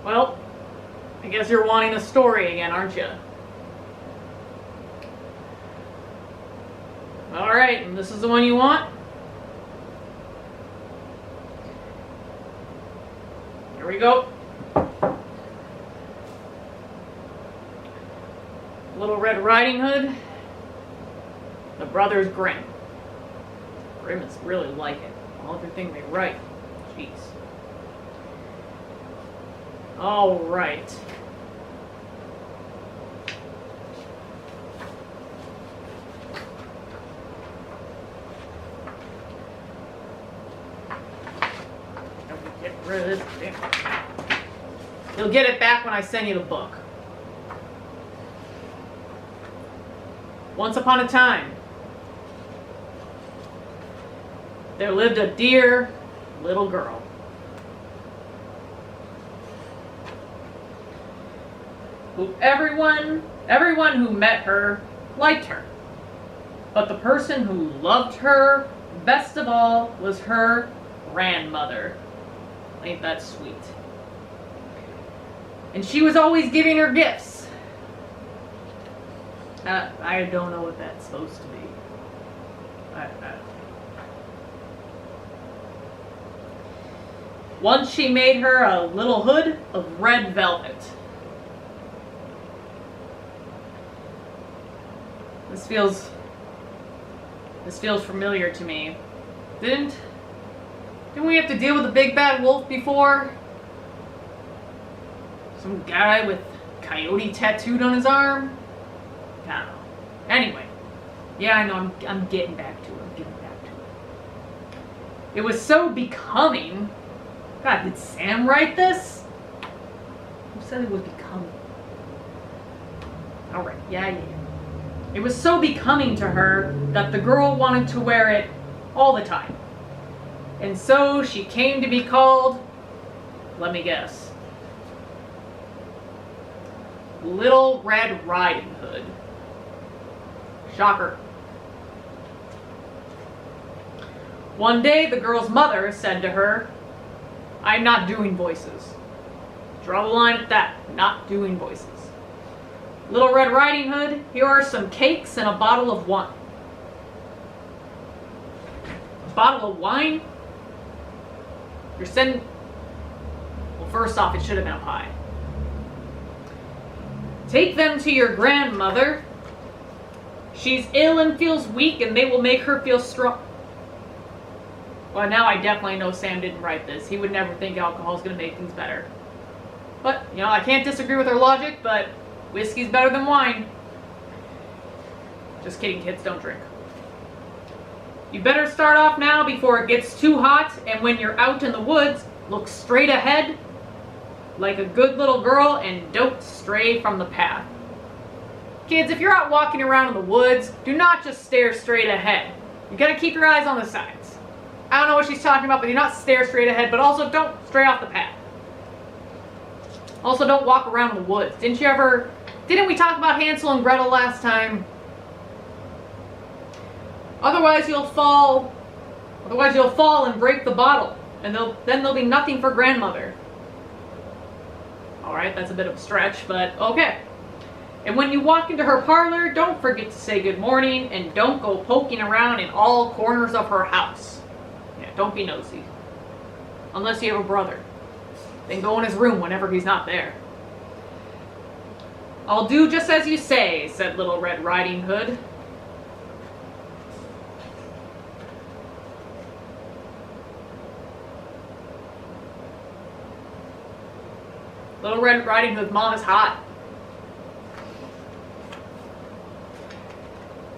Well, I guess you're wanting a story again, aren't you? Alright, and this is the one you want? Here we go. Little Red Riding Hood. The Brothers Grimm. Grimm is really like it. All everything they write. Jeez. Alright. Get rid of this thing. You'll get it back when I send you the book. Once upon a time, there lived a dear little girl. Who everyone who met her liked her. But the person who loved her best of all was her grandmother. Ain't that sweet? And she was always giving her gifts. I don't know what that's supposed to be. Once she made her a little hood of red velvet. This feels familiar to me. Didn't we have to deal with a big bad wolf before? Some guy with coyote tattooed on his arm? I don't know. Anyway. Yeah, I know, I'm getting back to it. It was so becoming. God, did Sam write this? Who said it was becoming? Alright, yeah. It was so becoming to her that the girl wanted to wear it all the time. And so she came to be called, let me guess, Little Red Riding Hood. Shocker. One day the girl's mother said to her, I'm not doing voices. Draw the line at that, not doing voices. Little Red Riding Hood, here are some cakes and a bottle of wine. A bottle of wine? You're sending... Well, first off, it should have been a pie. Take them to your grandmother. She's ill and feels weak, and they will make her feel strong. Well, now I definitely know Sam didn't write this. He would never think alcohol's going to make things better. But, you know, I can't disagree with her logic, but whiskey's better than wine. Just kidding, kids, don't drink. You better start off now before it gets too hot, and when you're out in the woods, look straight ahead like a good little girl and don't stray from the path. Kids, if you're out walking around in the woods, do not just stare straight ahead. You gotta keep your eyes on the sides. I don't know what she's talking about, but do not stare straight ahead, but also don't stray off the path. Also, don't walk around in the woods. Didn't we talk about Hansel and Gretel last time? Otherwise you'll fall and break the bottle, and then there'll be nothing for grandmother. Alright, that's a bit of a stretch, but okay. And when you walk into her parlor, don't forget to say good morning, and don't go poking around in all corners of her house. Yeah, don't be nosy. Unless you have a brother. Then go in his room whenever he's not there. I'll do just as you say, said Little Red Riding Hood. Little Red Riding Hood's mom is hot.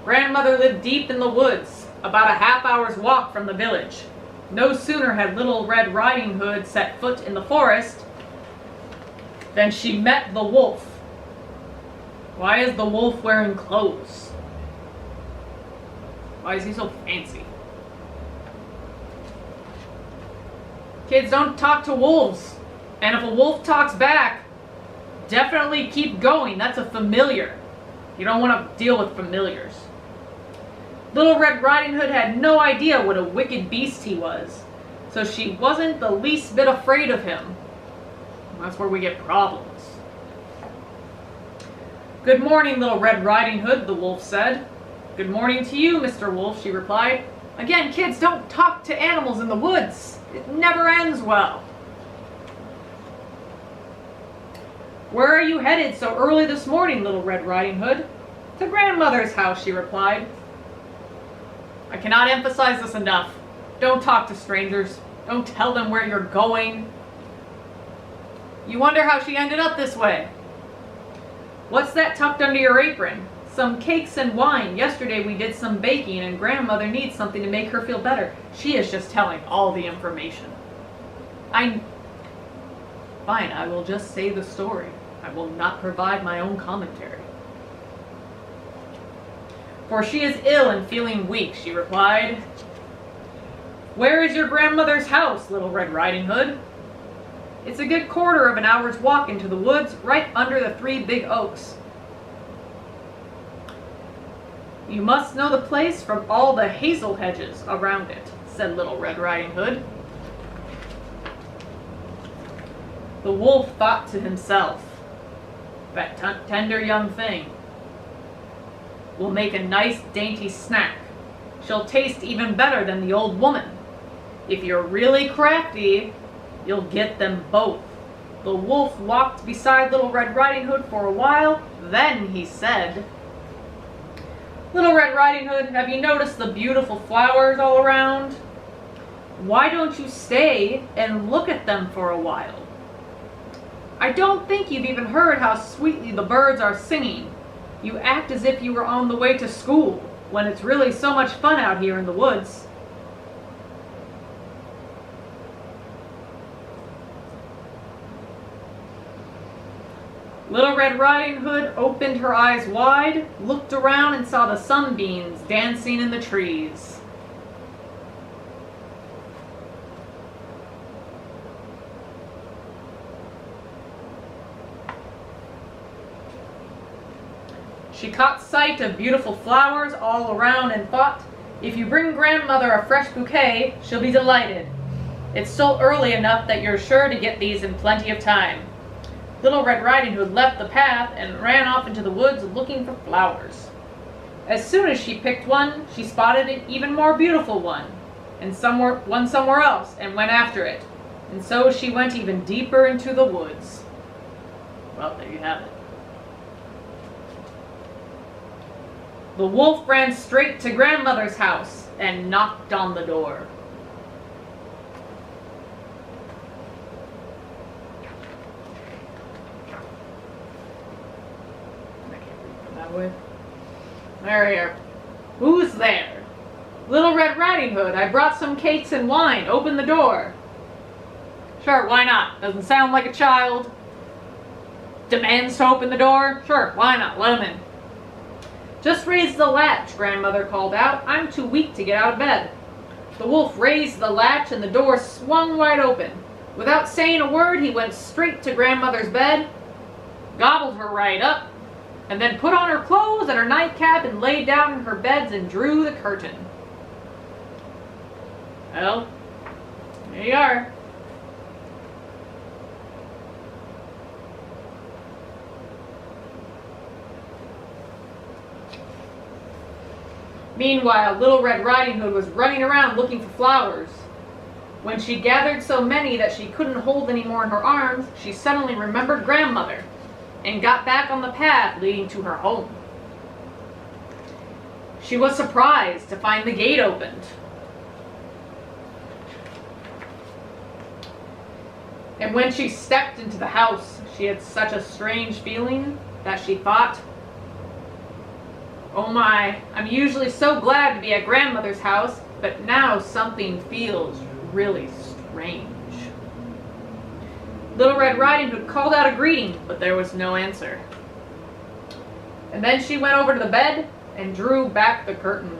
Grandmother lived deep in the woods, about a half-hour's walk from the village. No sooner had Little Red Riding Hood set foot in the forest than she met the wolf. Why is the wolf wearing clothes? Why is he so fancy? Kids, don't talk to wolves. And if a wolf talks back, definitely keep going. That's a familiar. You don't want to deal with familiars. Little Red Riding Hood had no idea what a wicked beast he was, so she wasn't the least bit afraid of him. That's where we get problems. Good morning, Little Red Riding Hood, the wolf said. Good morning to you, Mr. Wolf, she replied. Again, kids, don't talk to animals in the woods. It never ends well. Where are you headed so early this morning, Little Red Riding Hood? To grandmother's house, she replied. I cannot emphasize this enough. Don't talk to strangers. Don't tell them where you're going. You wonder how she ended up this way. What's that tucked under your apron? Some cakes and wine. Yesterday we did some baking and grandmother needs something to make her feel better. She is just telling all the information. Fine, I will just say the story. I will not provide my own commentary. For she is ill and feeling weak, she replied. Where is your grandmother's house, Little Red Riding Hood? It's a good quarter of an hour's walk into the woods, right under the 3 big oaks. You must know the place from all the hazel hedges around it, said Little Red Riding Hood. The wolf thought to himself, that tender young thing will make a nice dainty snack. She'll taste even better than the old woman. If you're really crafty, you'll get them both. The wolf walked beside Little Red Riding Hood for a while. Then he said, Little Red Riding Hood, have you noticed the beautiful flowers all around? Why don't you stay and look at them for a while? I don't think you've even heard how sweetly the birds are singing. You act as if you were on the way to school, when it's really so much fun out here in the woods. Little Red Riding Hood opened her eyes wide, looked around, and saw the sunbeams dancing in the trees. She caught sight of beautiful flowers all around and thought, if you bring grandmother a fresh bouquet, she'll be delighted. It's still early enough that you're sure to get these in plenty of time. Little Red Riding Hood left the path and ran off into the woods looking for flowers. As soon as she picked one, she spotted an even more beautiful one, and one somewhere else, and went after it. And so she went even deeper into the woods. Well, there you have it. The wolf ran straight to grandmother's house and knocked on the door. I can't read from that way. There you are. Who's there? Little Red Riding Hood, I brought some cakes and wine. Open the door. Sure, why not? Doesn't sound like a child. Demands to open the door? Sure, why not? Let him in. Just raise the latch, grandmother called out. I'm too weak to get out of bed. The wolf raised the latch and the door swung wide open. Without saying a word, he went straight to grandmother's bed, gobbled her right up, and then put on her clothes and her nightcap and lay down in her beds and drew the curtain. Well, there you are. Meanwhile, Little Red Riding Hood was running around looking for flowers. When she gathered so many that she couldn't hold any more in her arms, she suddenly remembered grandmother and got back on the path leading to her home. She was surprised to find the gate opened. And when she stepped into the house, she had such a strange feeling that she thought, oh my, I'm usually so glad to be at grandmother's house, but now something feels really strange. Little Red Riding Hood called out a greeting, but there was no answer. And then she went over to the bed and drew back the curtain.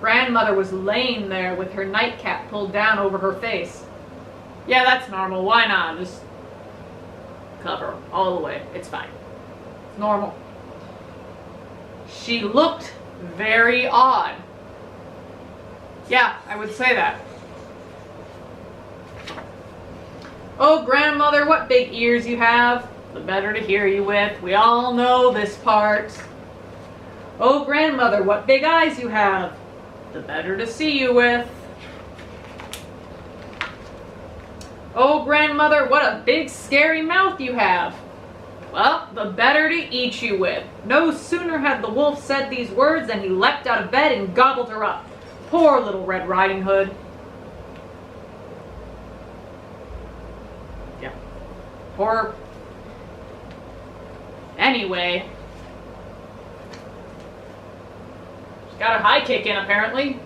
Grandmother was laying there with her nightcap pulled down over her face. Yeah, that's normal. Why not? Just cover all the way. It's fine. It's normal. She looked very odd. Yeah, I would say that. Oh, grandmother, what big ears you have, the better to hear you with. We all know this part. Oh, grandmother, what big eyes you have, the better to see you with. Oh, grandmother, what a big scary mouth you have. Well, the better to eat you with. No sooner had the wolf said these words than he leapt out of bed and gobbled her up. Poor little Red Riding Hood. Yeah. Poor. Anyway. She's got a high kick in, apparently.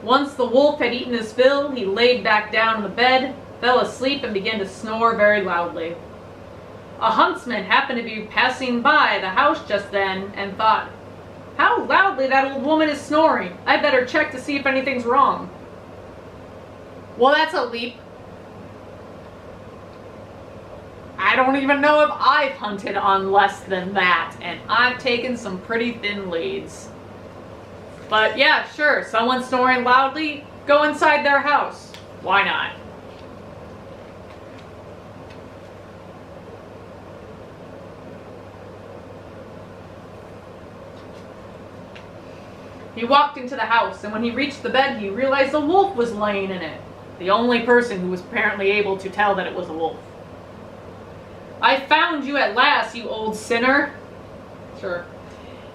Once the wolf had eaten his fill, he laid back down in the bed, fell asleep, and began to snore very loudly. A huntsman happened to be passing by the house just then and thought, "How loudly that old woman is snoring. I'd better check to see if anything's wrong." Well, that's a leap. I don't even know if I've hunted on less than that, and I've taken some pretty thin leads. But yeah, sure, someone snoring loudly, go inside their house. Why not? He walked into the house, and when he reached the bed, he realized a wolf was laying in it. The only person who was apparently able to tell that it was a wolf. "I found you at last, you old sinner." Sure.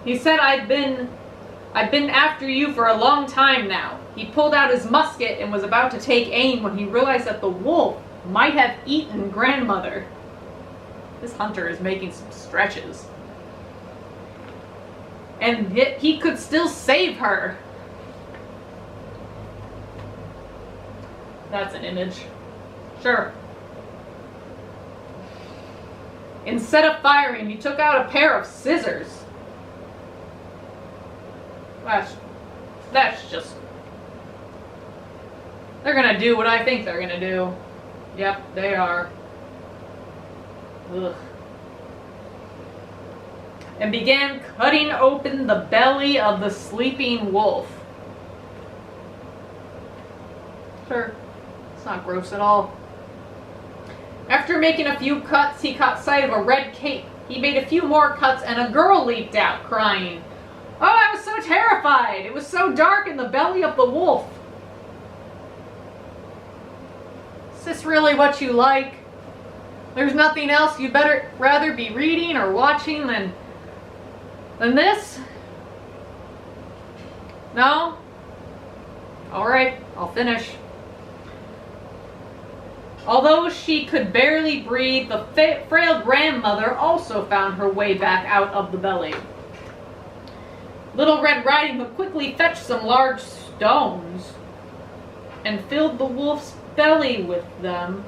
He said, I've been after you for a long time now." He pulled out his musket and was about to take aim when he realized that the wolf might have eaten grandmother. This hunter is making some stretches. And he could still save her. That's an image. Sure. Instead of firing, he took out a pair of scissors. That's just... They're gonna do what I think they're gonna do. Yep, they are. Ugh. And began cutting open the belly of the sleeping wolf. Sure, it's not gross at all. After making a few cuts, he caught sight of a red cape. He made a few more cuts and a girl leaped out, crying, "Oh, I was so terrified! It was so dark in the belly of the wolf." Is this really what you like? There's nothing else you'd rather be reading or watching than this? No? Alright, I'll finish. Although she could barely breathe, the frail grandmother also found her way back out of the belly. Little Red Riding Hood quickly fetched some large stones and filled the wolf's belly with them.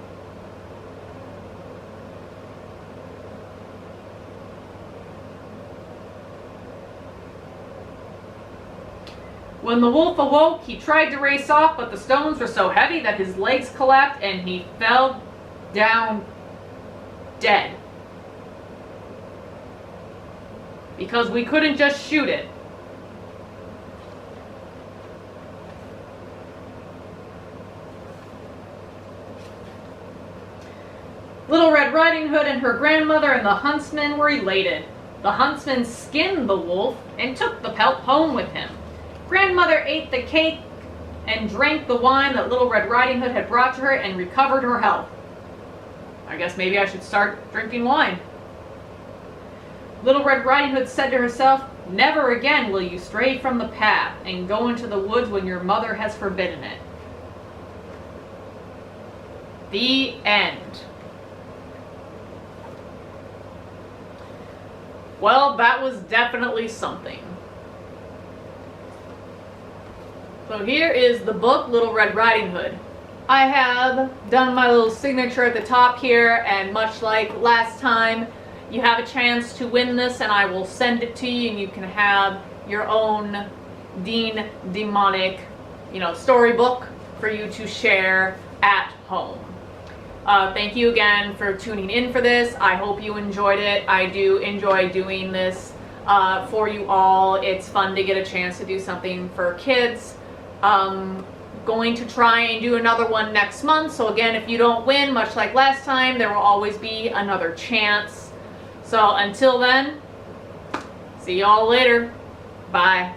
When the wolf awoke, he tried to race off, but the stones were so heavy that his legs collapsed and he fell down dead. Because we couldn't just shoot it. Little Red Riding Hood and her grandmother and the huntsman were elated. The huntsman skinned the wolf and took the pelt home with him. Grandmother ate the cake and drank the wine that Little Red Riding Hood had brought to her and recovered her health. I guess maybe I should start drinking wine. Little Red Riding Hood said to herself, "Never again will you stray from the path and go into the woods when your mother has forbidden it." The end. Well, that was definitely something. So here is the book, Little Red Riding Hood. I have done my little signature at the top here, and much like last time, you have a chance to win this, and I will send it to you, and you can have your own Dean demonic, storybook for you to share at home. Thank you again for tuning in for this. I hope you enjoyed it. I do enjoy doing this for you all. It's fun to get a chance to do something for kids. Going to try and do another one next month. So again, if you don't win, much like last time, there will always be another chance. So until then, see y'all later. Bye.